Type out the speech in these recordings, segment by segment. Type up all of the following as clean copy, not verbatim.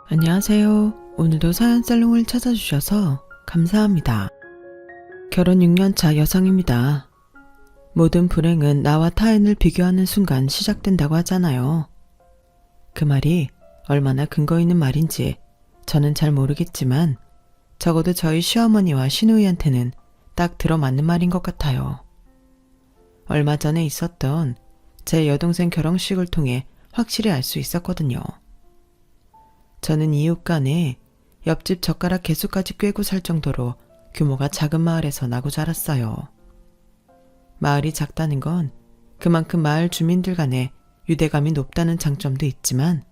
안녕하세요. 오늘도 사연살롱을 찾아주셔서 감사합니다. 결혼 6년차 여성입니다. 모든 불행은 나와 타인을 비교하는 순간 시작된다고 하잖아요. 그 말이 얼마나 근거 있는 말인지 저는 잘 모르겠지만 적어도 저희 시어머니와 시누이한테는 딱 들어맞는 말인 것 같아요. 얼마 전에 있었던 제 여동생 결혼식을 통해 확실히 알 수 있었거든요. 저는 이웃 간에 옆집 젓가락 개수까지 꿰고 살 정도로 규모가 작은 마을에서 나고 자랐어요. 마을이 작다는 건 그만큼 마을 주민들 간에 유대감이 높다는 장점도 있지만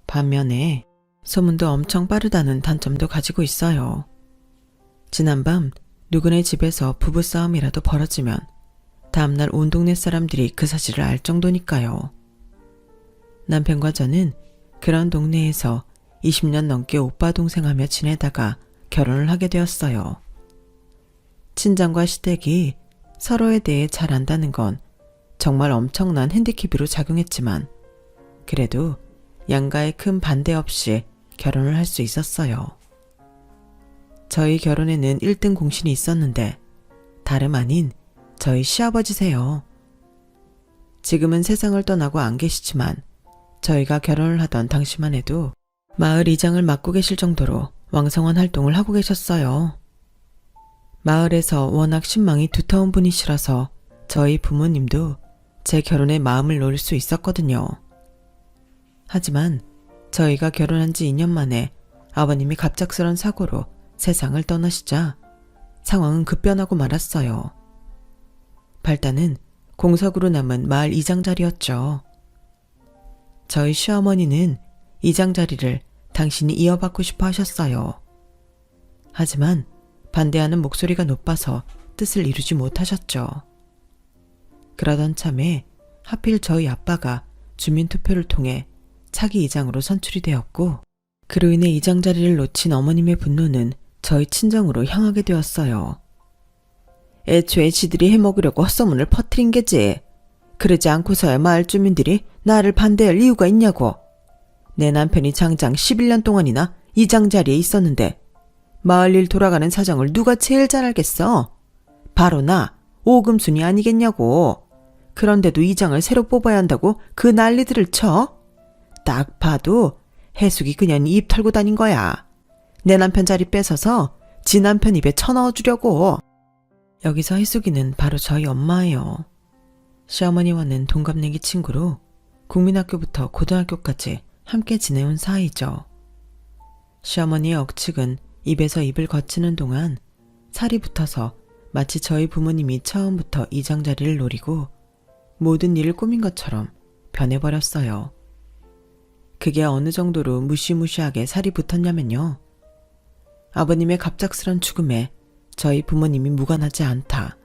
반면에 소문도 엄청 빠르다는 단점도 가지고 있어요. 지난밤 누구네 집에서 부부싸움이라도 벌어지면 다음날 온 동네 사람들이 그 사실을 알 정도니까요. 남편과 저는 그런 동네에서 20년 넘게 오빠 동생하며 지내다가 결혼을 하게 되었어요. 친정과 시댁이 서로에 대해 잘 안다는 건 정말 엄청난 핸디캡으로 작용했지만 그래도 양가의 큰 반대 없이 결혼을 할 수 있었어요. 저희 결혼에는 1등 공신이 있었는데 다름 아닌 저희 시아버지세요. 지금은 세상을 떠나고 안 계시지만 저희가 결혼을 하던 당시만 해도 마을 이장을 맡고 계실 정도로 왕성한 활동을 하고 계셨어요. 마을에서 워낙 신망이 두터운 분이시라서 저희 부모님도 제 결혼에 마음을 놓을 수 있었거든요. 하지만 저희가 결혼한 지 2년 만에 아버님이 갑작스런 사고로 세상을 떠나시자 상황은 급변하고 말았어요. 발단은 공석으로 남은 마을 이장 자리였죠. 저희 시어머니는 이장 자리를 당신이 이어받고 싶어 하셨어요. 하지만 반대하는 목소리가 높아서 뜻을 이루지 못하셨죠. 그러던 참에 하필 저희 아빠가 주민투표를 통해 차기 이장으로 선출이 되었고 그로 인해 이장 자리를 놓친 어머님의 분노는 저희 친정으로 향하게 되었어요. 애초에 지들이 해먹으려고 헛소문을 퍼뜨린 게지. 그러지 않고서야 마을 주민들이 나를 반대할 이유가 있냐고. 내 남편이 장장 11년 동안이나 이장 자리에 있었는데 마을 일 돌아가는 사정을 누가 제일 잘 알겠어? 바로 나, 오금순이 아니겠냐고. 그런데도 이장을 새로 뽑아야 한다고 그 난리들을 쳐? 딱 봐도 해숙이 그년이 입 털고 다닌 거야. 내 남편 자리 뺏어서 지 남편 입에 쳐넣어주려고. 여기서 해숙이는 바로 저희 엄마예요. 시어머니와는 동갑내기 친구로 국민학교부터 고등학교까지 함께 지내온 사이죠. 시어머니의 억측은 입에서 입을 거치는 동안 살이 붙어서 마치 저희 부모님이 처음부터 이장 자리를 노리고 모든 일을 꾸민 것처럼 변해버렸어요. 그게 어느 정도로 무시무시하게 살이 붙었냐면요. 아버님의 갑작스런 죽음에 저희 부모님이 무관하지 않다.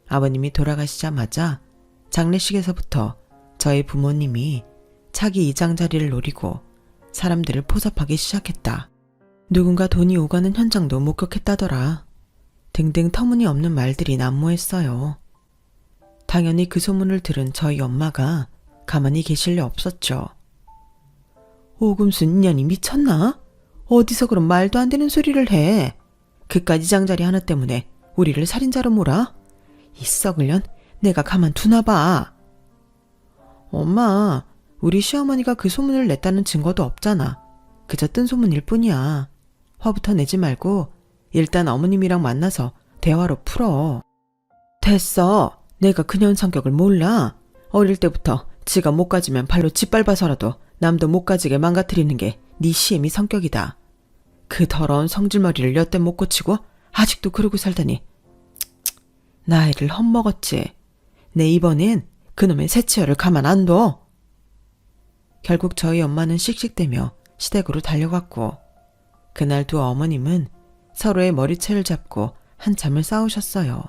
아버님이 돌아가시자마자 장례식에서부터 저희 부모님이 차기 이장 자리를 노리고 사람들을 포섭하기 시작했다. 누군가 돈이 오가는 현장도 목격했다더라. 등등 터무니없는 말들이 난무했어요. 당연히 그 소문을 들은 저희 엄마가 가만히 계실 리 없었죠. 오금순 인연이 미쳤나? 어디서 그런 말도 안 되는 소리를 해. 그깟 이장 자리 하나 때문에 우리를 살인자로 몰아? 이 썩을 년 내가 가만 두나 봐. 엄마, 우리 시어머니가 그 소문을 냈다는 증거도 없잖아. 그저 뜬 소문일 뿐이야. 화부터 내지 말고 일단 어머님이랑 만나서 대화로 풀어. 됐어. 내가 그년 성격을 몰라. 어릴 때부터 지가 못 가지면 발로 짓밟아서라도 남도 못 가지게 망가뜨리는 게 네 시애미 성격이다. 그 더러운 성질머리를 여태 못 고치고 아직도 그러고 살다니. 나이를 헛먹었지. 내 이번엔 그놈의 새치열을 가만 안 둬. 결국 저희 엄마는 씩씩대며 시댁으로 달려갔고 그날 두 어머님은 서로의 머리채를 잡고 한참을 싸우셨어요.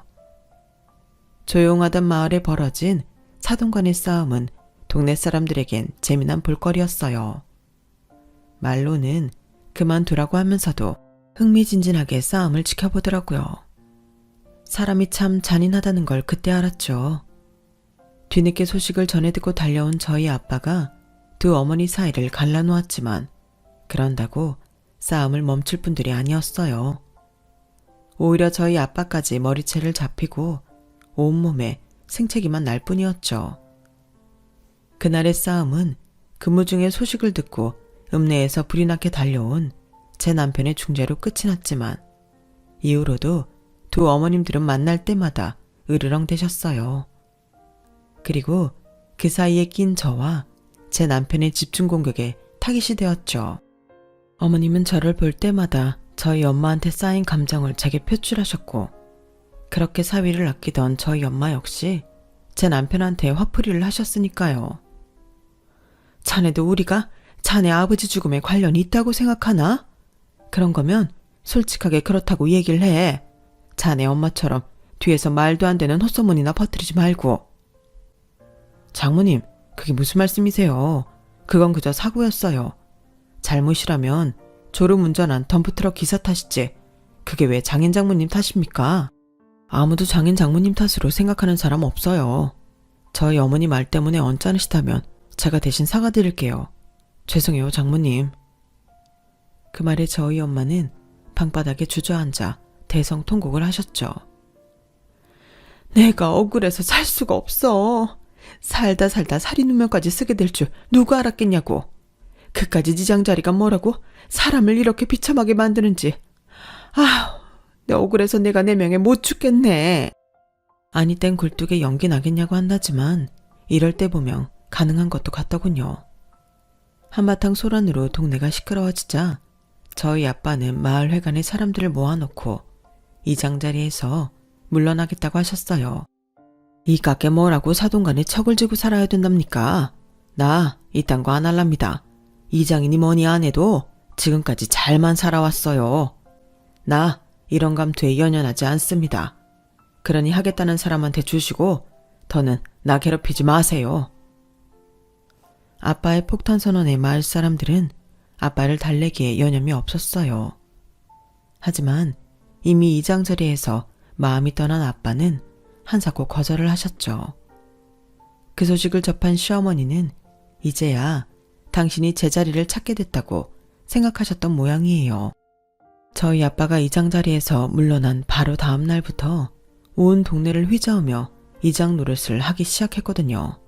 조용하던 마을에 벌어진 사돈간의 싸움은 동네 사람들에겐 재미난 볼거리였어요. 말로는 그만두라고 하면서도 흥미진진하게 싸움을 지켜보더라고요. 사람이 참 잔인하다는 걸 그때 알았죠. 뒤늦게 소식을 전해 듣고 달려온 저희 아빠가 두 어머니 사이를 갈라놓았지만 그런다고 싸움을 멈출 분들이 아니었어요. 오히려 저희 아빠까지 머리채를 잡히고 온몸에 생채기만 날 뿐이었죠. 그날의 싸움은 근무 중에 소식을 듣고 읍내에서 불이 나게 달려온 제 남편의 중재로 끝이 났지만 이후로도 두 어머님들은 만날 때마다 으르렁대셨어요. 그리고 그 사이에 낀 저와 제 남편의 집중 공격에 타깃이 되었죠. 어머님은 저를 볼 때마다 저희 엄마한테 쌓인 감정을 제게 표출하셨고 그렇게 사위를 아끼던 저희 엄마 역시 제 남편한테 화풀이를 하셨으니까요. 자네도 우리가 자네 아버지 죽음에 관련이 있다고 생각하나? 그런 거면 솔직하게 그렇다고 얘기를 해. 자네 엄마처럼 뒤에서 말도 안 되는 헛소문이나 퍼뜨리지 말고. 장모님, 그게 무슨 말씀이세요? 그건 그저 사고였어요. 잘못이라면 졸음운전한 덤프트럭 기사 탓이지. 그게 왜 장인 장모님 탓입니까? 아무도 장인 장모님 탓으로 생각하는 사람 없어요. 저희 어머니 말 때문에 언짢으시다면 제가 대신 사과드릴게요. 죄송해요, 장모님. 그 말에 저희 엄마는 방바닥에 주저앉아 대성통곡을 하셨죠. 내가 억울해서 살 수가 없어. 살다 살인운명까지 쓰게 될 줄 누가 알았겠냐고. 그까지 지장자리가 뭐라고 사람을 이렇게 비참하게 만드는지. 내 억울해서 내가 내 명예 못 죽겠네. 아니 땐 굴뚝에 연기 나겠냐고 한다지만 이럴 때 보면 가능한 것도 같더군요. 한바탕 소란으로 동네가 시끄러워지자 저희 아빠는 마을회관에 사람들을 모아놓고 이장자리에서 물러나겠다고 하셨어요. 이 깎게 뭐라고 사돈간에 척을 지고 살아야 된답니까? 나 이딴 거 안 할랍니다. 이장이니 뭐니 안 해도 지금까지 잘만 살아왔어요. 나 이런 감투에 연연하지 않습니다. 그러니 하겠다는 사람한테 주시고 더는 나 괴롭히지 마세요. 아빠의 폭탄 선언에 마을 사람들은 아빠를 달래기에 여념이 없었어요. 하지만 이미 이장 자리에서 마음이 떠난 아빠는 한사코 거절을 하셨죠. 그 소식을 접한 시어머니는 이제야 당신이 제자리를 찾게 됐다고 생각하셨던 모양이에요. 저희 아빠가 이장 자리에서 물러난 바로 다음 날부터 온 동네를 휘저으며 이장 노릇을 하기 시작했거든요.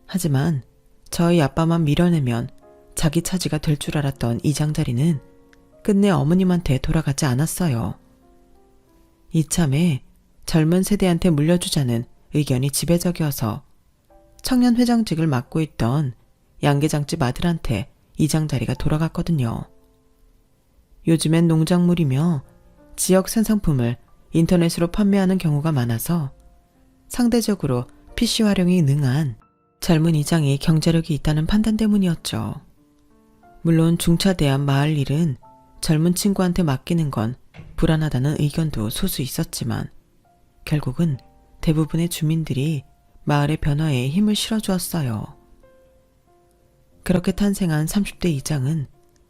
하지만 저희 아빠만 밀어내면 자기 차지가 될 줄 알았던 이장 자리는 끝내 어머님한테 돌아가지 않았어요. 이참에 젊은 세대한테 물려주자는 의견이 지배적이어서 청년 회장직을 맡고 있던 양계장집 아들한테 이장 자리가 돌아갔거든요. 요즘엔 농작물이며 지역 생산품을 인터넷으로 판매하는 경우가 많아서 상대적으로 PC 활용이 능한 젊은 이장이 경제력이 있다는 판단 때문이었죠. 물론 중차대한 마을 일은 젊은 친구한테 맡기는 건 불안하다는 의견도 소수 있었지만 결국은 대부분의 주민들이 마을의 변화에 힘을 실어주었어요. 그렇게 탄생한 30대 이장은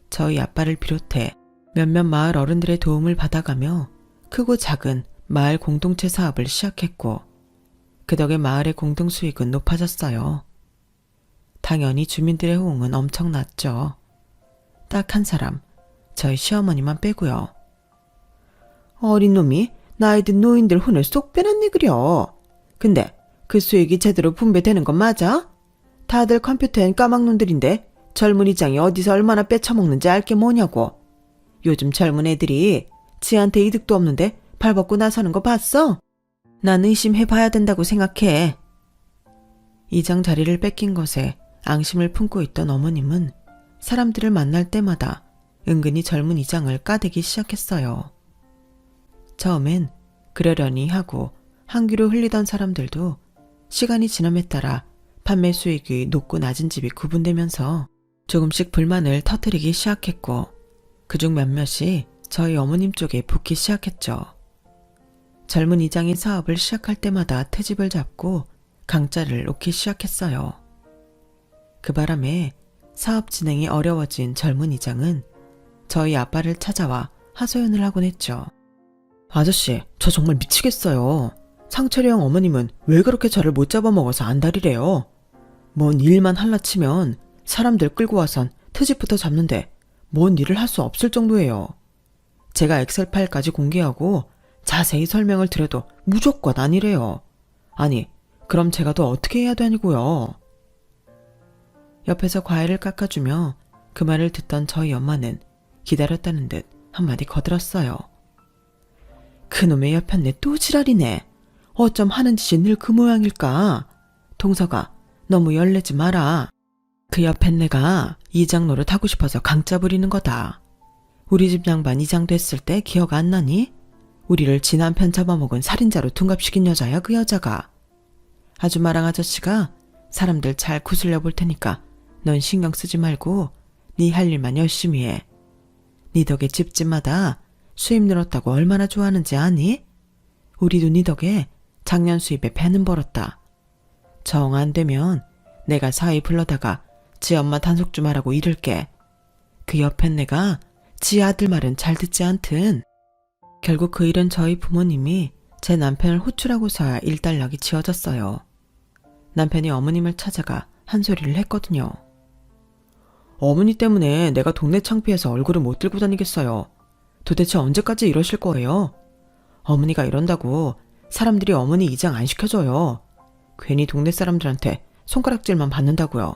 저희 아빠를 비롯해 몇몇 마을 어른들의 도움을 받아가며 크고 작은 마을 공동체 사업을 시작했고 그 덕에 마을의 공동수익은 높아졌어요. 당연히 주민들의 호응은 엄청났죠. 딱 한 사람, 저희 시어머니만 빼고요. 어린 놈이 나이 든 노인들 혼을 쏙 빼놨니 그려. 근데 그 수익이 제대로 분배되는 건 맞아? 다들 컴퓨터엔 까막눈들인데 젊은 이장이 어디서 얼마나 빼쳐먹는지 알 게 뭐냐고. 요즘 젊은 애들이 지한테 이득도 없는데 발벗고 나서는 거 봤어? 난 의심해봐야 된다고 생각해. 이장 자리를 뺏긴 것에 앙심을 품고 있던 어머님은 사람들을 만날 때마다 은근히 젊은 이장을 까대기 시작했어요. 처음엔 그러려니 하고 한 귀로 흘리던 사람들도 시간이 지남에 따라 판매 수익이 높고 낮은 집이 구분되면서 조금씩 불만을 터뜨리기 시작했고 그중 몇몇이 저희 어머님 쪽에 붙기 시작했죠. 젊은 이장이 사업을 시작할 때마다 트집을 잡고 강짜를 놓기 시작했어요. 그 바람에 사업 진행이 어려워진 젊은 이장은 저희 아빠를 찾아와 하소연을 하곤 했죠. 아저씨, 저 정말 미치겠어요. 상철이 형 어머님은 왜 그렇게 저를 못 잡아먹어서 안달이래요. 뭔 일만 할라치면 사람들 끌고 와선 트집부터 잡는데 뭔 일을 할 수 없을 정도예요. 제가 엑셀 파일까지 공개하고 자세히 설명을 드려도 무조건 아니래요. 아니, 그럼 제가 더 어떻게 해야 되냐고요. 옆에서 과일을 깎아주며 그 말을 듣던 저희 엄마는 기다렸다는 듯 한마디 거들었어요. 그놈의 여편네 또 지랄이네. 어쩜 하는 짓이 늘 그 모양일까? 동서가 너무 열내지 마라. 그 여편네가 이장 노릇하고 싶어서 강짜 부리는 거다. 우리 집 양반 이장 됐을 때 기억 안 나니? 우리를 지 남편 잡아먹은 살인자로 둔갑시킨 여자야 그 여자가. 아줌마랑 아저씨가 사람들 잘 구슬려 볼 테니까 넌 신경 쓰지 말고 네 할 일만 열심히 해. 네 덕에 집집마다 수입 늘었다고 얼마나 좋아하는지 아니? 우리도 네 덕에 작년 수입에 배는 벌었다. 정 안 되면 내가 사위 불러다가 지 엄마 단속 좀 하라고 이를게. 그 여편네가 지 아들 말은 잘 듣지 않든. 결국 그 일은 저희 부모님이 제 남편을 호출하고서야 일단락이 지어졌어요. 남편이 어머님을 찾아가 한 소리를 했거든요. 어머니 때문에 내가 동네 창피해서 얼굴을 못 들고 다니겠어요. 도대체 언제까지 이러실 거예요? 어머니가 이런다고 사람들이 어머니 이장 안 시켜줘요. 괜히 동네 사람들한테 손가락질만 받는다고요.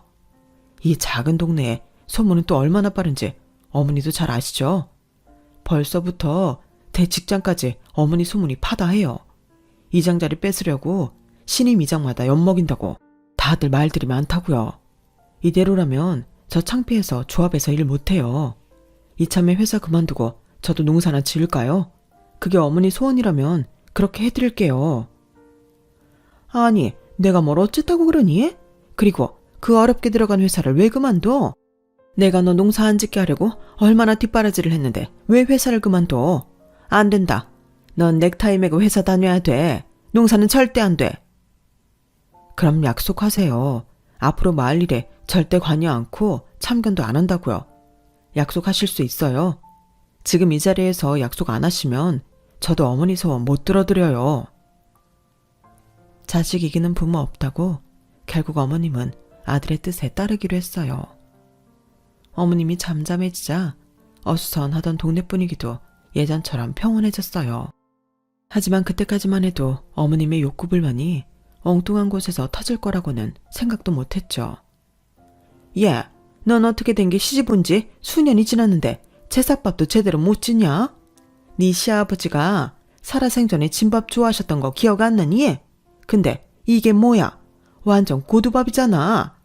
이 작은 동네에 소문은 또 얼마나 빠른지 어머니도 잘 아시죠? 벌써부터 대직장까지 어머니 소문이 파다해요. 이장 자리 뺏으려고 신임 이장마다 엿먹인다고 다들 말들이 많다고요. 이대로라면 저 창피해서 조합에서 일 못해요. 이참에 회사 그만두고 저도 농사나 지을까요? 그게 어머니 소원이라면 그렇게 해드릴게요. 아니, 내가 뭘 어쨌다고 그러니? 그리고 그 어렵게 들어간 회사를 왜 그만둬? 내가 너 농사 안 짓게 하려고 얼마나 뒷바라지를 했는데 왜 회사를 그만둬? 안 된다. 넌 넥타이 매고 회사 다녀야 돼. 농사는 절대 안 돼. 그럼 약속하세요. 앞으로 마을 일에 절대 관여 않고 참견도 안 한다고요. 약속하실 수 있어요. 지금 이 자리에서 약속 안 하시면 저도 어머니 소원 못 들어드려요. 자식 이기는 부모 없다고 결국 어머님은 아들의 뜻에 따르기로 했어요. 어머님이 잠잠해지자 어수선하던 동네 분위기도 예전처럼 평온해졌어요. 하지만 그때까지만 해도 어머님의 욕구불만이 엉뚱한 곳에서 터질 거라고는 생각도 못했죠. 예, 넌 어떻게 된 게 시집 온 지 수년이 지났는데 제사밥도 제대로 못 지냐? 네 시아버지가 살아생전에 진밥 좋아하셨던 거 기억 안 나니? 근데 이게 뭐야? 완전 고두밥이잖아.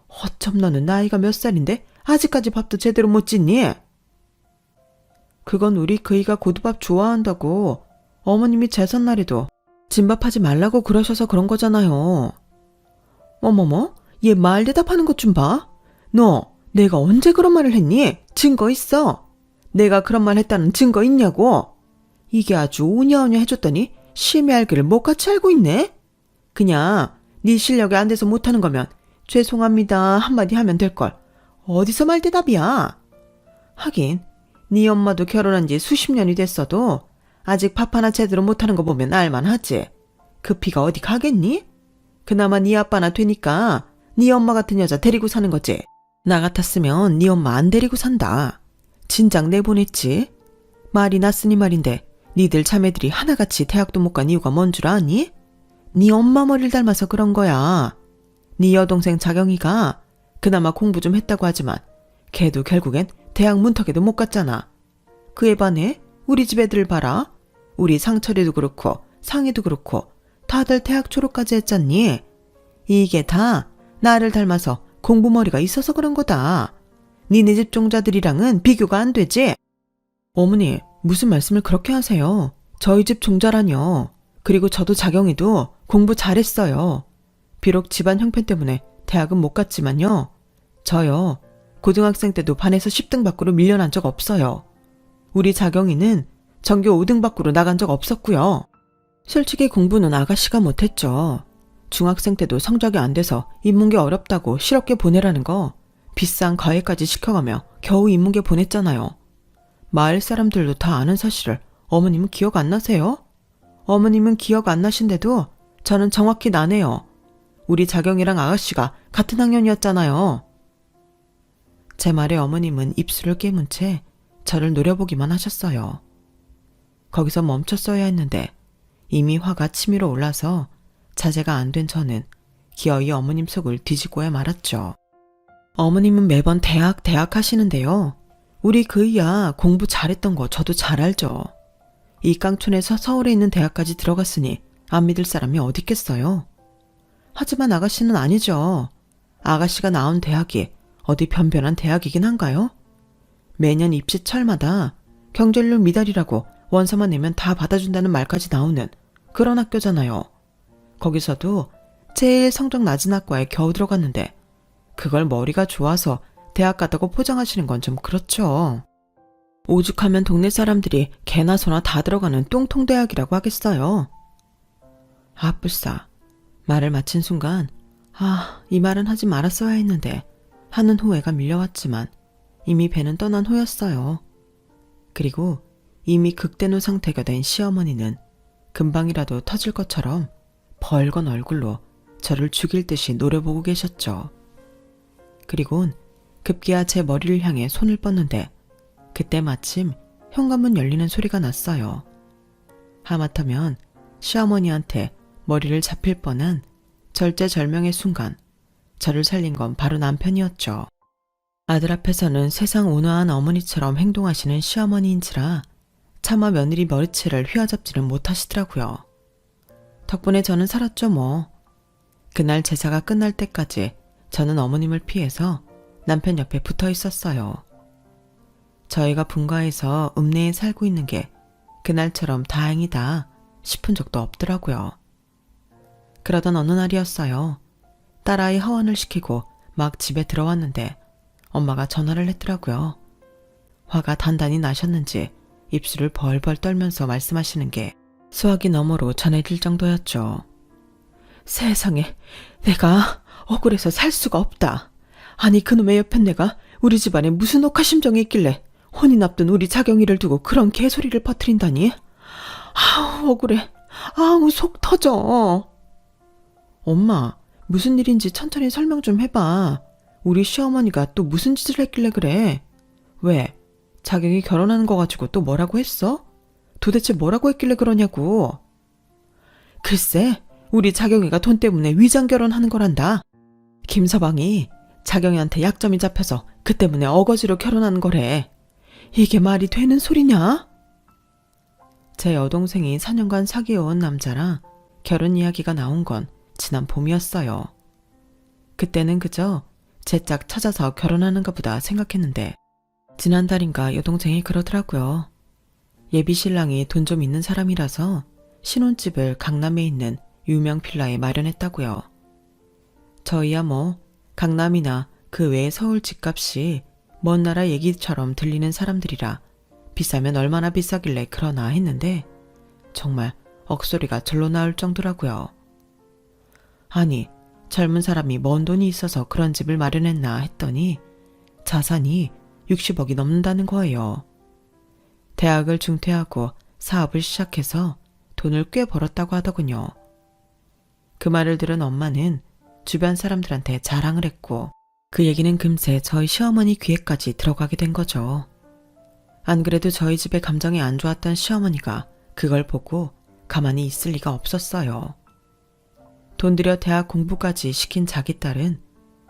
어쩜 너는 나이가 몇 살인데 아직까지 밥도 제대로 못 짓니? 그건 우리 그이가 고두밥 좋아한다고 어머님이 제삿날에도 진밥하지 말라고 그러셔서 그런 거잖아요. 어머머, 얘 말 대답하는 것 좀 봐. 너 내가 언제 그런 말을 했니? 증거 있어? 내가 그런 말 했다는 증거 있냐고? 이게 아주 오냐오냐 해줬더니 심히 알기를 못같이 알고 있네? 그냥 네 실력이 안 돼서 못하는 거면 죄송합니다 한마디 하면 될걸. 어디서 말 대답이야? 하긴 네 엄마도 결혼한 지 수십 년이 됐어도 아직 밥 하나 제대로 못하는 거 보면 알만하지. 그 피가 어디 가겠니? 그나마 네 아빠나 되니까 네 엄마 같은 여자 데리고 사는 거지. 나 같았으면 네 엄마 안 데리고 산다. 진작 내보냈지. 말이 났으니 말인데 니들 자매들이 하나같이 대학도 못 간 이유가 뭔 줄 아니? 네 엄마 머리를 닮아서 그런 거야. 네 여동생 자경이가 그나마 공부 좀 했다고 하지만 걔도 결국엔 대학 문턱에도 못 갔잖아. 그에 반해 우리 집 애들 봐라. 우리 상철이도 그렇고 상희도 그렇고 다들 대학 졸업까지 했잖니. 이게 다 나를 닮아서 공부머리가 있어서 그런 거다. 니네 집 종자들이랑은 비교가 안 되지? 어머니, 무슨 말씀을 그렇게 하세요? 저희 집 종자라뇨. 그리고 저도 자경이도 공부 잘했어요. 비록 집안 형편 때문에 대학은 못 갔지만요. 저요, 고등학생 때도 반에서 10등 밖으로 밀려난 적 없어요. 우리 자경이는 전교 5등 밖으로 나간 적 없었고요. 솔직히 공부는 아가씨가 못했죠. 중학생 때도 성적이 안 돼서 인문계 어렵다고 실업계 보내라는 거 비싼 과외까지 시켜가며 겨우 인문계 보냈잖아요. 마을 사람들도 다 아는 사실을 어머님은 기억 안 나세요? 어머님은 기억 안 나신데도 저는 정확히 나네요. 우리 자경이랑 아가씨가 같은 학년이었잖아요. 제 말에 어머님은 입술을 깨문 채 저를 노려보기만 하셨어요. 거기서 멈췄어야 했는데 이미 화가 치밀어 올라서 자제가 안 된 저는 기어이 어머님 속을 뒤집고야 말았죠. 어머님은 매번 대학 하시는데요. 우리 그이야 공부 잘했던 거 저도 잘 알죠. 이 깡촌에서 서울에 있는 대학까지 들어갔으니 안 믿을 사람이 어디 있겠어요. 하지만 아가씨는 아니죠. 아가씨가 나온 대학이 어디 변변한 대학이긴 한가요? 매년 입시철마다 경쟁률 미달이라고 원서만 내면 다 받아준다는 말까지 나오는 그런 학교잖아요. 거기서도 제일 성적 낮은 학과에 겨우 들어갔는데 그걸 머리가 좋아서 대학 갔다고 포장하시는 건 좀 그렇죠. 오죽하면 동네 사람들이 개나 소나 다 들어가는 똥통대학이라고 하겠어요. 아뿔싸. 말을 마친 순간 이 말은 하지 말았어야 했는데 하는 후회가 밀려왔지만 이미 배는 떠난 후였어요. 그리고 이미 극대노 상태가 된 시어머니는 금방이라도 터질 것처럼 벌건 얼굴로 저를 죽일 듯이 노려보고 계셨죠. 그리곤 급기야 제 머리를 향해 손을 뻗는데 그때 마침 현관문 열리는 소리가 났어요. 하마터면 시어머니한테 머리를 잡힐 뻔한 절제절명의 순간 저를 살린 건 바로 남편이었죠. 아들 앞에서는 세상 온화한 어머니처럼 행동하시는 시어머니인지라 차마 며느리 머리채를 휘어잡지는 못하시더라고요. 덕분에 저는 살았죠 뭐. 그날 제사가 끝날 때까지 저는 어머님을 피해서 남편 옆에 붙어 있었어요. 저희가 분가해서 읍내에 살고 있는 게 그날처럼 다행이다 싶은 적도 없더라고요. 그러던 어느 날이었어요. 딸아이 하원을 시키고 막 집에 들어왔는데 엄마가 전화를 했더라고요. 화가 단단히 나셨는지 입술을 벌벌 떨면서 말씀하시는 게 수화기 너머로 전해질 정도였죠. 세상에, 내가 억울해서 살 수가 없다. 아니 그놈의 옆에 내가 우리 집안에 무슨 억하심정이 있길래 혼인 앞둔 우리 자경이를 두고 그런 개소리를 퍼뜨린다니. 아우 억울해. 아우 속 터져. 엄마, 무슨 일인지 천천히 설명 좀 해봐. 우리 시어머니가 또 무슨 짓을 했길래 그래? 왜? 자경이 결혼하는 거 가지고 또 뭐라고 했어? 도대체 뭐라고 했길래 그러냐고. 글쎄, 우리 자경이가 돈 때문에 위장 결혼하는 거란다. 김서방이 자경이한테 약점이 잡혀서 그 때문에 어거지로 결혼하는 거래. 이게 말이 되는 소리냐? 제 여동생이 4년간 사귀어온 남자랑 결혼 이야기가 나온 건 지난 봄이었어요. 그때는 그저 제 짝 찾아서 결혼하는가 보다 생각했는데 지난달인가 여동생이 그러더라고요. 예비 신랑이 돈 좀 있는 사람이라서 신혼집을 강남에 있는 유명 빌라에 마련했다고요. 저희야 뭐 강남이나 그 외의 서울 집값이 먼 나라 얘기처럼 들리는 사람들이라 비싸면 얼마나 비싸길래 그러나 했는데 정말 억소리가 절로 나올 정도라고요. 아니, 젊은 사람이 먼 돈이 있어서 그런 집을 마련했나 했더니 자산이 60억이 넘는다는 거예요. 대학을 중퇴하고 사업을 시작해서 돈을 꽤 벌었다고 하더군요. 그 말을 들은 엄마는 주변 사람들한테 자랑을 했고 그 얘기는 금세 저희 시어머니 귀에까지 들어가게 된 거죠. 안 그래도 저희 집에 감정이 안 좋았던 시어머니가 그걸 보고 가만히 있을 리가 없었어요. 돈 들여 대학 공부까지 시킨 자기 딸은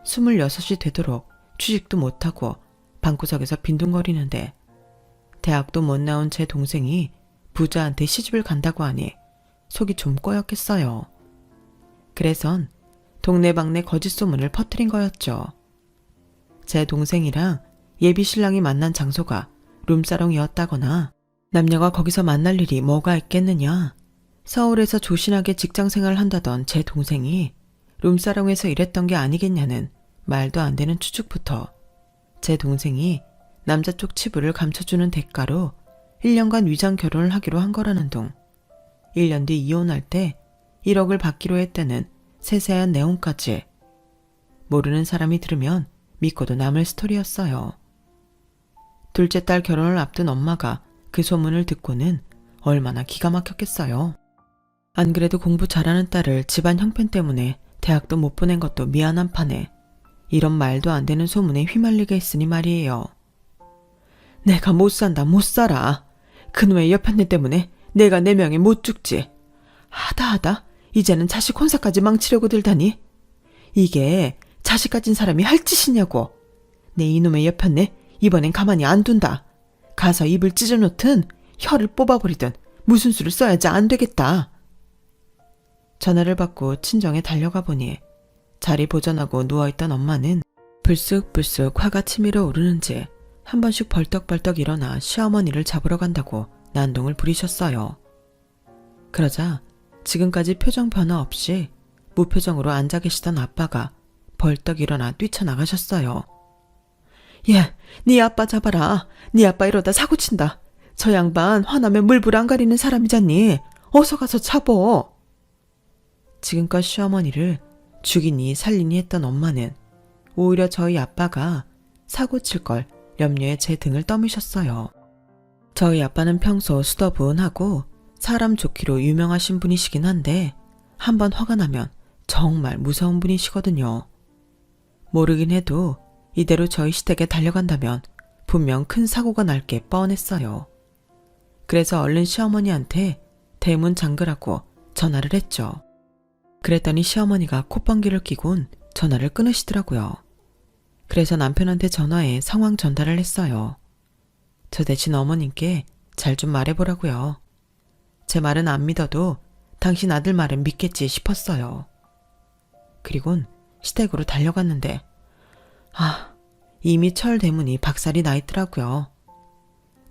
26이 되도록 취직도 못하고 방구석에서 빈둥거리는데 대학도 못 나온 제 동생이 부자한테 시집을 간다고 하니 속이 좀 꼬였겠어요. 그래선 동네방네 거짓 소문을 퍼뜨린 거였죠. 제 동생이랑 예비 신랑이 만난 장소가 룸사롱이었다거나 남녀가 거기서 만날 일이 뭐가 있겠느냐. 서울에서 조신하게 직장생활을 한다던 제 동생이 룸사롱에서 일했던 게 아니겠냐는 말도 안 되는 추측부터 제 동생이 남자 쪽 치부를 감춰주는 대가로 1년간 위장 결혼을 하기로 한 거라는 둥, 1년 뒤 이혼할 때 1억을 받기로 했다는 세세한 내용까지 모르는 사람이 들으면 믿고도 남을 스토리였어요. 둘째 딸 결혼을 앞둔 엄마가 그 소문을 듣고는 얼마나 기가 막혔겠어요. 안 그래도 공부 잘하는 딸을 집안 형편 때문에 대학도 못 보낸 것도 미안한 판에 이런 말도 안 되는 소문에 휘말리게 했으니 말이에요. 내가 못 산다 못 살아. 그놈의 여편네 때문에 내가 내 명에 못 죽지. 하다 이제는 자식 혼사까지 망치려고 들다니. 이게 자식 가진 사람이 할 짓이냐고. 내 이놈의 여편네 이번엔 가만히 안 둔다. 가서 입을 찢어놓든 혀를 뽑아버리든 무슨 수를 써야지 안 되겠다. 전화를 받고 친정에 달려가 보니 자리 보전하고 누워있던 엄마는 불쑥불쑥 화가 치밀어 오르는지 한 번씩 벌떡벌떡 일어나 시어머니를 잡으러 간다고 난동을 부리셨어요. 그러자 지금까지 표정 변화 없이 무표정으로 앉아 계시던 아빠가 벌떡 일어나 뛰쳐나가셨어요. 예, 네 아빠 잡아라. 네 아빠 이러다 사고친다. 저 양반 화나면 물불 안 가리는 사람이잖니. 어서 가서 잡어. 지금껏 시어머니를 죽이니 살리니 했던 엄마는 오히려 저희 아빠가 사고칠 걸 염려에 제 등을 떠미셨어요. 저희 아빠는 평소 수더분하고 사람 좋기로 유명하신 분이시긴 한데 한번 화가 나면 정말 무서운 분이시거든요. 모르긴 해도 이대로 저희 시댁에 달려간다면 분명 큰 사고가 날 게 뻔했어요. 그래서 얼른 시어머니한테 대문 잠그라고 전화를 했죠. 그랬더니 시어머니가 콧방귀를 뀌곤 전화를 끊으시더라고요. 그래서 남편한테 전화해 상황 전달을 했어요. 저 대신 어머님께 잘 좀 말해보라고요. 제 말은 안 믿어도 당신 아들 말은 믿겠지 싶었어요. 그리곤 시댁으로 달려갔는데 이미 철 대문이 박살이 나 있더라고요.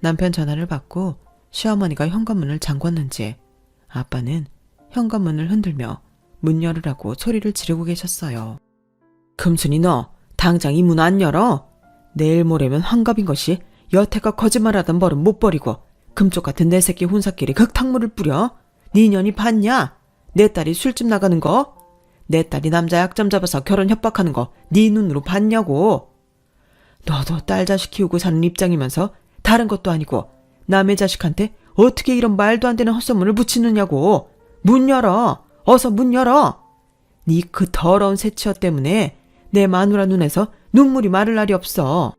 남편 전화를 받고 시어머니가 현관문을 잠궜는지 아빠는 현관문을 흔들며 문 열으라고 소리를 지르고 계셨어요. 금순이 너 당장 이 문 안 열어? 내일 모레면 환갑인 것이 여태껏 거짓말하던 버릇 못 버리고 금쪽 같은 내 새끼 혼사끼리 극탕물을 뿌려? 네 년이 봤냐? 내 딸이 술집 나가는 거? 내 딸이 남자 약점 잡아서 결혼 협박하는 거 네 눈으로 봤냐고. 너도 딸 자식 키우고 사는 입장이면서 다른 것도 아니고 남의 자식한테 어떻게 이런 말도 안 되는 헛소문을 붙이느냐고. 문 열어. 어서 문 열어. 네 그 더러운 새치어 때문에 내 마누라 눈에서 눈물이 마를 날이 없어.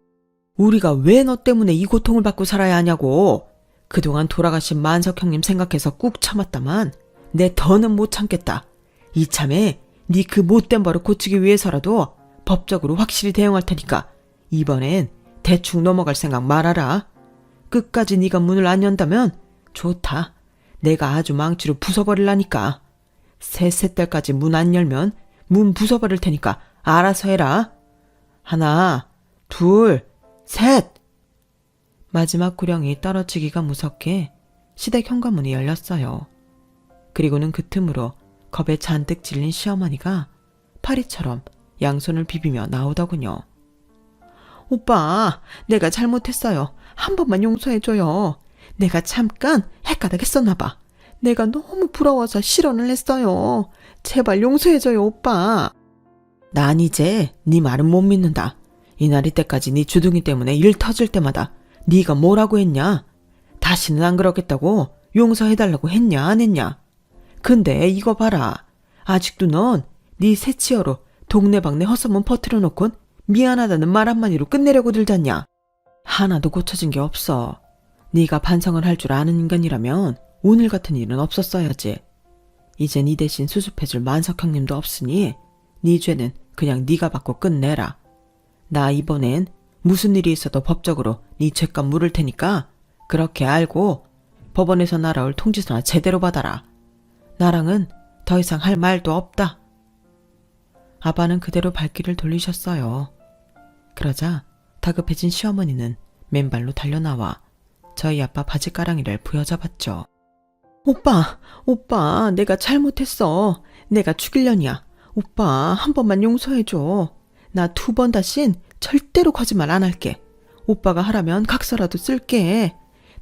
우리가 왜 너 때문에 이 고통을 받고 살아야 하냐고. 그동안 돌아가신 만석 형님 생각해서 꾹 참았다만 내 더는 못 참겠다. 이참에 네 그 못된 버릇 고치기 위해서라도 법적으로 확실히 대응할 테니까 이번엔 대충 넘어갈 생각 말아라. 끝까지 네가 문을 안 연다면 좋다. 내가 아주 망치로 부숴버릴라니까. 셋 때까지 문 안 열면 문 부숴버릴 테니까 알아서 해라. 하나, 둘, 셋. 마지막 구령이 떨어지기가 무섭게 시댁 현관문이 열렸어요. 그리고는 그 틈으로 겁에 잔뜩 질린 시어머니가 파리처럼 양손을 비비며 나오더군요. 오빠, 내가 잘못했어요. 한 번만 용서해줘요. 내가 잠깐 헷가닥했었나 봐. 내가 너무 부러워서 실언을 했어요. 제발 용서해줘요, 오빠. 난 이제 네 말은 못 믿는다. 이날 이때까지 네 주둥이 때문에 일 터질 때마다 네가 뭐라고 했냐? 다시는 안 그러겠다고 용서해달라고 했냐 안 했냐? 근데 이거 봐라. 아직도 넌 네 새치어로 동네방네 헛소문 퍼뜨려 놓곤 미안하다는 말 한마디로 끝내려고 들잖냐. 하나도 고쳐진 게 없어. 네가 반성을 할 줄 아는 인간이라면 오늘 같은 일은 없었어야지. 이제 네 대신 수습해줄 만석 형님도 없으니 네 죄는 그냥 네가 받고 끝내라. 나 이번엔 무슨 일이 있어도 법적으로 네 죄값 물을 테니까 그렇게 알고 법원에서 날아올 통지서나 제대로 받아라. 나랑은 더 이상 할 말도 없다. 아빠는 그대로 발길을 돌리셨어요. 그러자 다급해진 시어머니는 맨발로 달려나와 저희 아빠 바지가랑이를 부여잡았죠. 오빠, 내가 잘못했어. 내가 죽일려냐. 오빠, 한 번만 용서해줘. 나 2번 다신 절대로 거짓말 안 할게. 오빠가 하라면 각서라도 쓸게.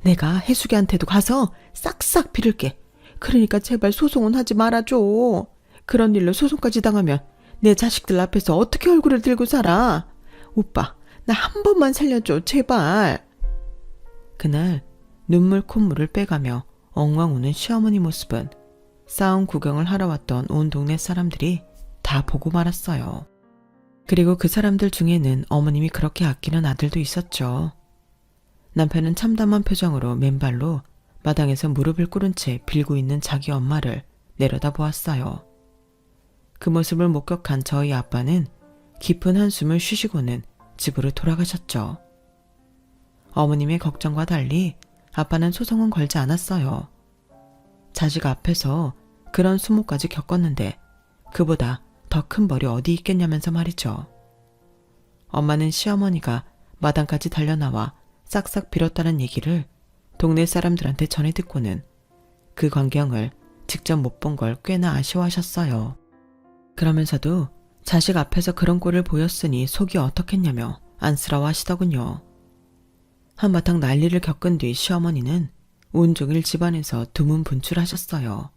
내가 해수기한테도 가서 싹싹 빌을게. 그러니까 제발 소송은 하지 말아줘. 그런 일로 소송까지 당하면 내 자식들 앞에서 어떻게 얼굴을 들고 살아. 오빠, 나 한 번만 살려줘, 제발. 그날 눈물 콧물을 빼가며 엉엉 우는 시어머니 모습은 싸움 구경을 하러 왔던 온 동네 사람들이 다 보고 말았어요. 그리고 그 사람들 중에는 어머님이 그렇게 아끼는 아들도 있었죠. 남편은 참담한 표정으로 맨발로 마당에서 무릎을 꿇은 채 빌고 있는 자기 엄마를 내려다보았어요. 그 모습을 목격한 저희 아빠는 깊은 한숨을 쉬시고는 집으로 돌아가셨죠. 어머님의 걱정과 달리 아빠는 소송은 걸지 않았어요. 자식 앞에서 그런 수모까지 겪었는데 그보다 더 큰 벌이 어디 있겠냐면서 말이죠. 엄마는 시어머니가 마당까지 달려나와 싹싹 빌었다는 얘기를 동네 사람들한테 전해 듣고는 그 광경을 직접 못 본 걸 꽤나 아쉬워하셨어요. 그러면서도 자식 앞에서 그런 꼴을 보였으니 속이 어떻겠냐며 안쓰러워 하시더군요. 한바탕 난리를 겪은 뒤 시어머니는 온종일 집안에서 두문분출하셨어요.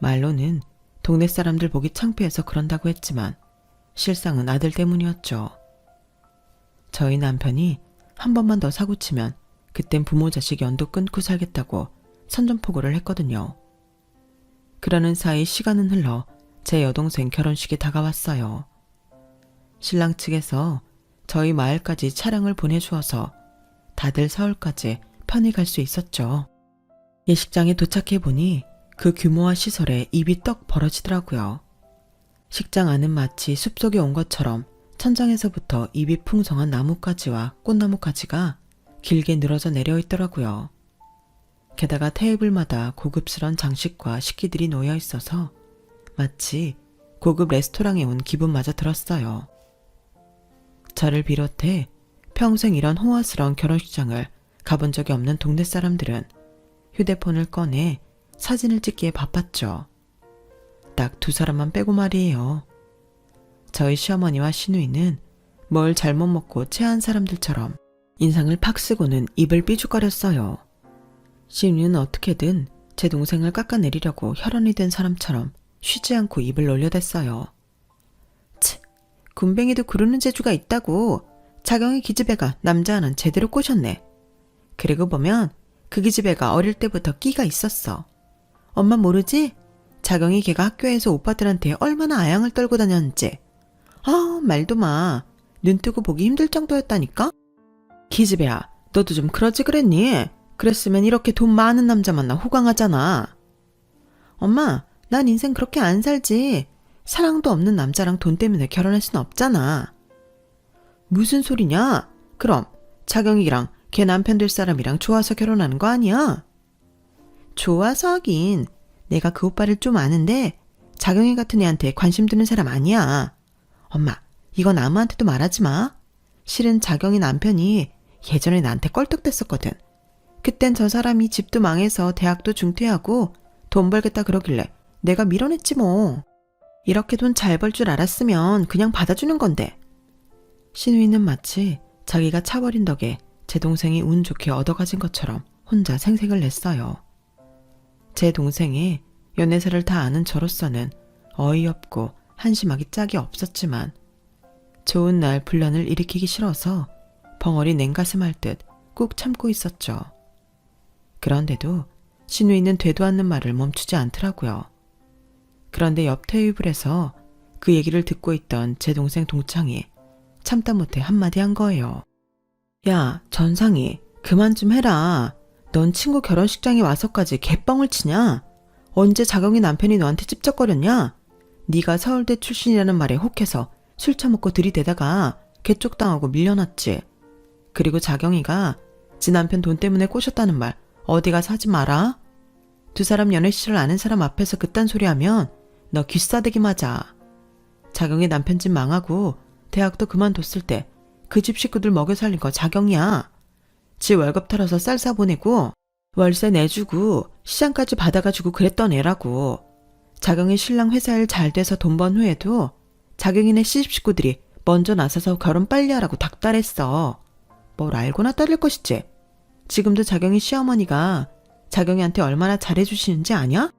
말로는 동네 사람들 보기 창피해서 그런다고 했지만 실상은 아들 때문이었죠. 저희 남편이 한 번만 더 사고치면 그땐 부모 자식 연도 끊고 살겠다고 선전포고를 했거든요. 그러는 사이 시간은 흘러 제 여동생 결혼식이 다가왔어요. 신랑 측에서 저희 마을까지 차량을 보내주어서 다들 서울까지 편히 갈 수 있었죠. 예식장에 도착해보니 그 규모와 시설에 입이 떡 벌어지더라고요. 식장 안은 마치 숲속에 온 것처럼 천장에서부터 잎이 풍성한 나뭇가지와 꽃나무가지가 길게 늘어져 내려 있더라고요. 게다가 테이블마다 고급스런 장식과 식기들이 놓여 있어서 마치 고급 레스토랑에 온 기분마저 들었어요. 저를 비롯해 평생 이런 호화스러운 결혼식장을 가본 적이 없는 동네 사람들은 휴대폰을 꺼내 사진을 찍기에 바빴죠. 딱 두 사람만 빼고 말이에요. 저희 시어머니와 시누이는 뭘 잘못 먹고 체한 사람들처럼 인상을 팍 쓰고는 입을 삐죽거렸어요. 시누이는 어떻게든 제 동생을 깎아내리려고 혈연이 된 사람처럼 쉬지 않고 입을 놀려댔어요. 치, 군뱅이도 구르는 재주가 있다고. 자경이 기집애가 남자 하나는 제대로 꼬셨네. 그리고 보면 그 기집애가 어릴 때부터 끼가 있었어. 엄마 모르지? 자경이 걔가 학교에서 오빠들한테 얼마나 아양을 떨고 다녔는지. 아, 말도 마. 눈 뜨고 보기 힘들 정도였다니까? 기집애야, 너도 좀 그러지 그랬니? 그랬으면 이렇게 돈 많은 남자 만나 호강하잖아. 엄마, 난 인생 그렇게 안 살지. 사랑도 없는 남자랑 돈 때문에 결혼할 순 없잖아. 무슨 소리냐? 그럼 자경이랑 걔 남편 될 사람이랑 좋아서 결혼하는 거 아니야? 좋아서 하긴. 내가 그 오빠를 좀 아는데 자경이 같은 애한테 관심 드는 사람 아니야. 엄마, 이건 아무한테도 말하지 마. 실은 자경이 남편이 예전에 나한테 껄떡댔었거든. 그땐 저 사람이 집도 망해서 대학도 중퇴하고 돈 벌겠다 그러길래 내가 밀어냈지 뭐. 이렇게 돈 잘 벌 줄 알았으면 그냥 받아주는 건데. 시누이는 마치 자기가 차버린 덕에 제 동생이 운 좋게 얻어가진 것처럼 혼자 생색을 냈어요. 제 동생의 연애사를 다 아는 저로서는 어이없고 한심하기 짝이 없었지만 좋은 날 분란을 일으키기 싫어서 벙어리 냉가슴 할 듯 꾹 참고 있었죠. 그런데도 시누이는 되도 않는 말을 멈추지 않더라고요. 그런데 옆 테이블에서 그 얘기를 듣고 있던 제 동생 동창이 참다 못해 한마디 한 거예요. 야, 전상이 그만 좀 해라. 넌 친구 결혼식장에 와서까지 개뻥을 치냐? 언제 자경이 남편이 너한테 찝쩍거렸냐? 네가 서울대 출신이라는 말에 혹해서 술 처먹고 들이대다가 개쪽당하고 밀려났지. 그리고 자경이가 지 남편 돈 때문에 꼬셨다는 말 어디 가서 하지 마라. 두 사람 연애 시절 아는 사람 앞에서 그딴 소리 하면 너 귀싸대기 맞아. 자경이 남편 집 망하고 대학도 그만뒀을 때 그 집 식구들 먹여 살린 거 자경이야. 지 월급 털어서 쌀 사보내고 월세 내주고 시장까지 받아가지고 그랬던 애라고. 자경이 신랑 회사 일 잘 돼서 돈 번 후에도 자경이네 시집 식구들이 먼저 나서서 결혼 빨리 하라고 닥달했어. 뭘 알고나 따를 것이지. 지금도 자경이 시어머니가 자경이한테 얼마나 잘해주시는지 아냐?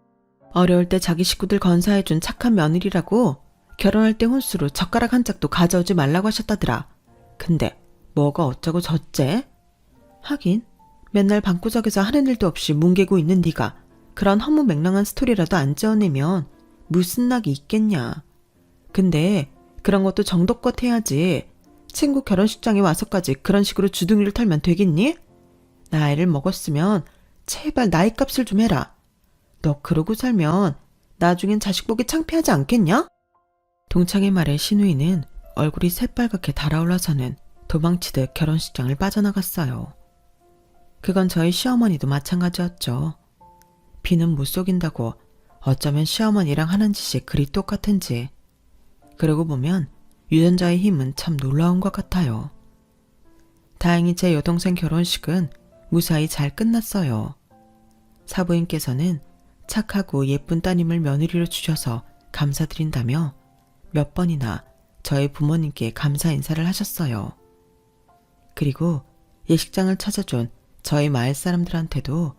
어려울 때 자기 식구들 건사해준 착한 며느리라고 결혼할 때 혼수로 젓가락 한 짝도 가져오지 말라고 하셨다더라. 근데 뭐가 어쩌고 저째? 하긴 맨날 방구석에서 하는 일도 없이 뭉개고 있는 네가 그런 허무맹랑한 스토리라도 안 지어내면 무슨 낙이 있겠냐. 근데 그런 것도 정도껏 해야지. 친구 결혼식장에 와서까지 그런 식으로 주둥이를 털면 되겠니? 나이를 먹었으면 제발 나이값을 좀 해라. 너 그러고 살면 나중엔 자식 보기 창피하지 않겠냐? 동창의 말에 신우이는 얼굴이 새빨갛게 달아올라서는 도망치듯 결혼식장을 빠져나갔어요. 그건 저희 시어머니도 마찬가지였죠. 비는 못 속인다고 어쩌면 시어머니랑 하는 짓이 그리 똑같은지. 그러고 보면 유전자의 힘은 참 놀라운 것 같아요. 다행히 제 여동생 결혼식은 무사히 잘 끝났어요. 사부인께서는 착하고 예쁜 따님을 며느리로 주셔서 감사드린다며 몇 번이나 저희 부모님께 감사 인사를 하셨어요. 그리고 예식장을 찾아준 저희 마을 사람들한테도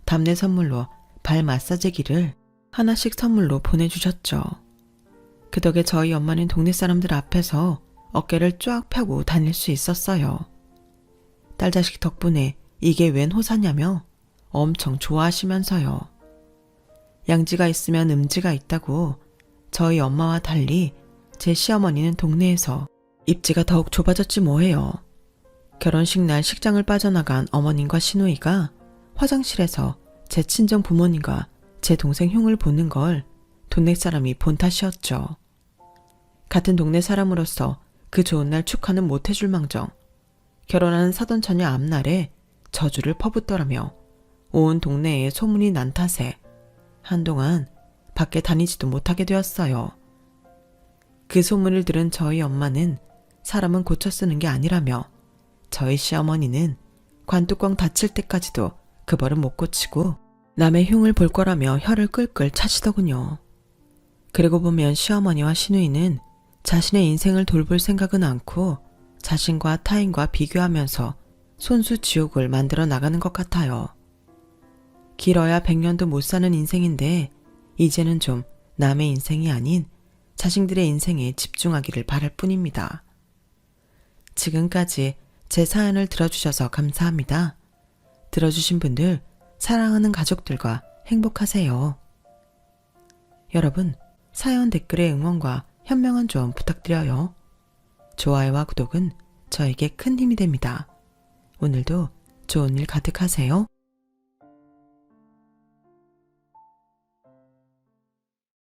답례 선물로 발 마사지기를 하나씩 선물로 보내주셨죠. 그 덕에 저희 엄마는 동네 사람들 앞에서 어깨를 쫙 펴고 다닐 수 있었어요. 딸 자식 덕분에 이게 웬 호사냐며 엄청 좋아하시면서요. 양지가 있으면 음지가 있다고 저희 엄마와 달리 제 시어머니는 동네에서 입지가 더욱 좁아졌지 뭐예요. 결혼식 날 식장을 빠져나간 어머님과 시누이가 화장실에서 제 친정 부모님과 제 동생 흉을 보는 걸 동네 사람이 본 탓이었죠. 같은 동네 사람으로서 그 좋은 날 축하는 못 해줄 망정 결혼하는 사돈처녀 앞날에 저주를 퍼붓더라며 온 동네에 소문이 난 탓에 한동안 밖에 다니지도 못하게 되었어요. 그 소문을 들은 저희 엄마는 사람은 고쳐 쓰는 게 아니라며 저희 시어머니는 관뚜껑 닫힐 때까지도 그 버릇 못 고치고 남의 흉을 볼 거라며 혀를 끌끌 차시더군요. 그러고 보면 시어머니와 시누이는 자신의 인생을 돌볼 생각은 않고 자신과 타인과 비교하면서 손수 지옥을 만들어 나가는 것 같아요. 길어야 100년도 못 사는 인생인데 이제는 좀 남의 인생이 아닌 자신들의 인생에 집중하기를 바랄 뿐입니다. 지금까지 제 사연을 들어주셔서 감사합니다. 들어주신 분들 사랑하는 가족들과 행복하세요. 여러분, 사연 댓글의 응원과 현명한 조언 부탁드려요. 좋아요와 구독은 저에게 큰 힘이 됩니다. 오늘도 좋은 일 가득하세요.